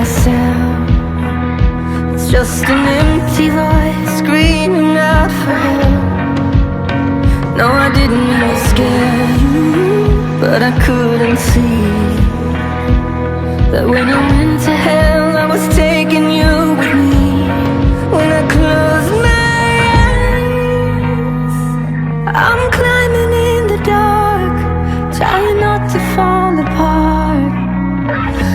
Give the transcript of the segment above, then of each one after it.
myself. It's just an empty voice screaming out for help. No, I didn't mean to scare you, but I couldn't see that when I went to hell I was taking you with me. When I close my eyes, I'm climbing in the dark, trying not to fall apart.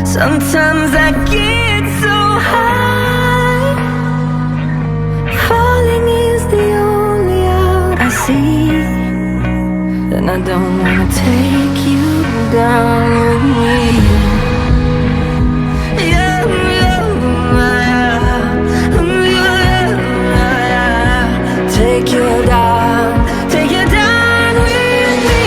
Sometimes I get so high, falling is the only out I see. And I don't wanna take you down with me. Take you down with me.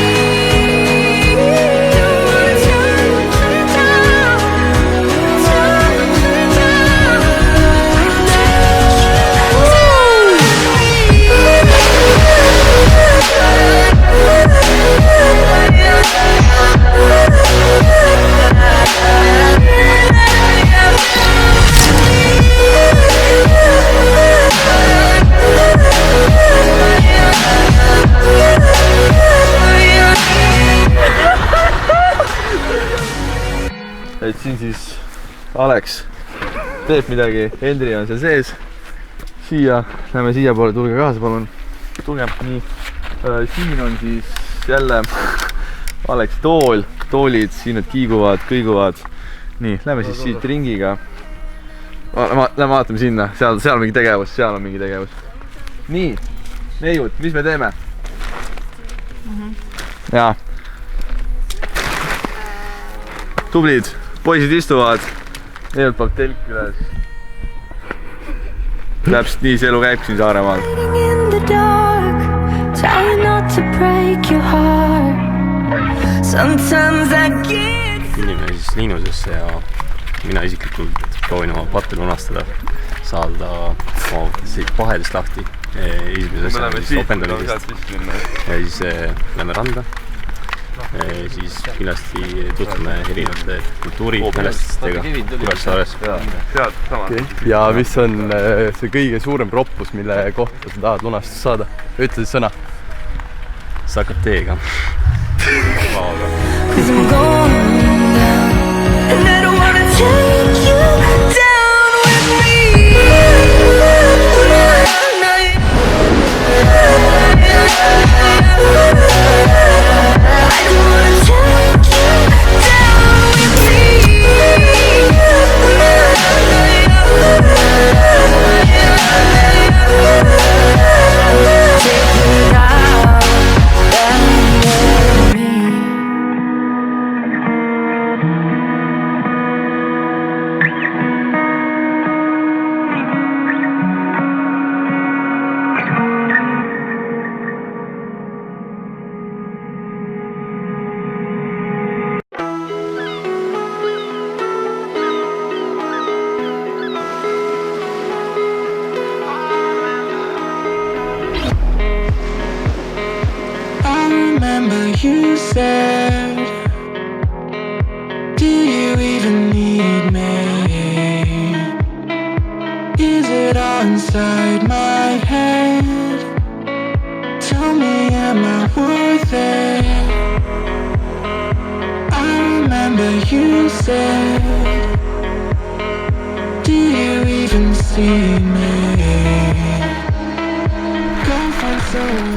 Et siin siis Alex teeb midagi, Hendri on seal sees. Siia, lähme siia poole, tulge kaasa palun. Tulge, nii. Siin on siis jälle Alex tool, toolid, siin nad kiiguvad, kõiguvad. Nii, lähme siis siit ringiga. Lähme vaatame sinna, seal on mingi tegevus, seal on mingi tegevus. Nii, neiud, mis me teeme? Jaa. Tublid. Poisid istuvad, neilt poolt telk üles. Täpselt nii see elu käib siin Saaremaal. Kõnnime siis Liinusesse ja mina isiklikult proovin oma patte lunastada, saada oma pahedest lahti. Esimese asja siis opendamisest ja siis lähme randa. Siis kindlasti tutvume erinevate kultuurimälestustega Kuressaares. Ja mis on see kõige suurem proppus, mille kohta sa tahad lunastust saada? Ütle siis sõna. See hakkab teega. You said, do you even need me? Is it all inside my head? Tell me, am I worth it? I remember you said, do you even see me?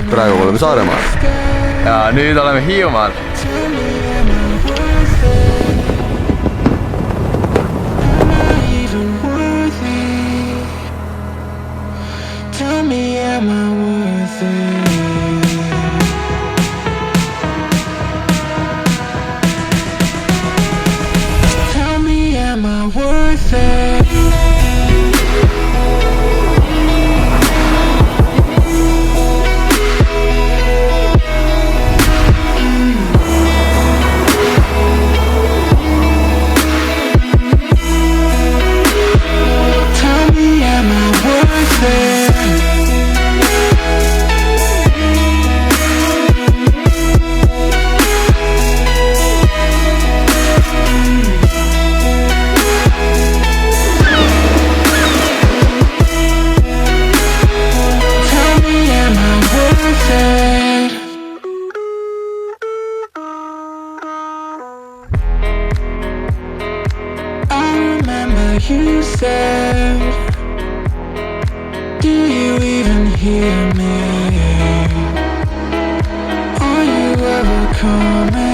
Praegu oleme Saaremaal. Ja nüüd oleme Hiiumaal. needing me? Are you ever coming?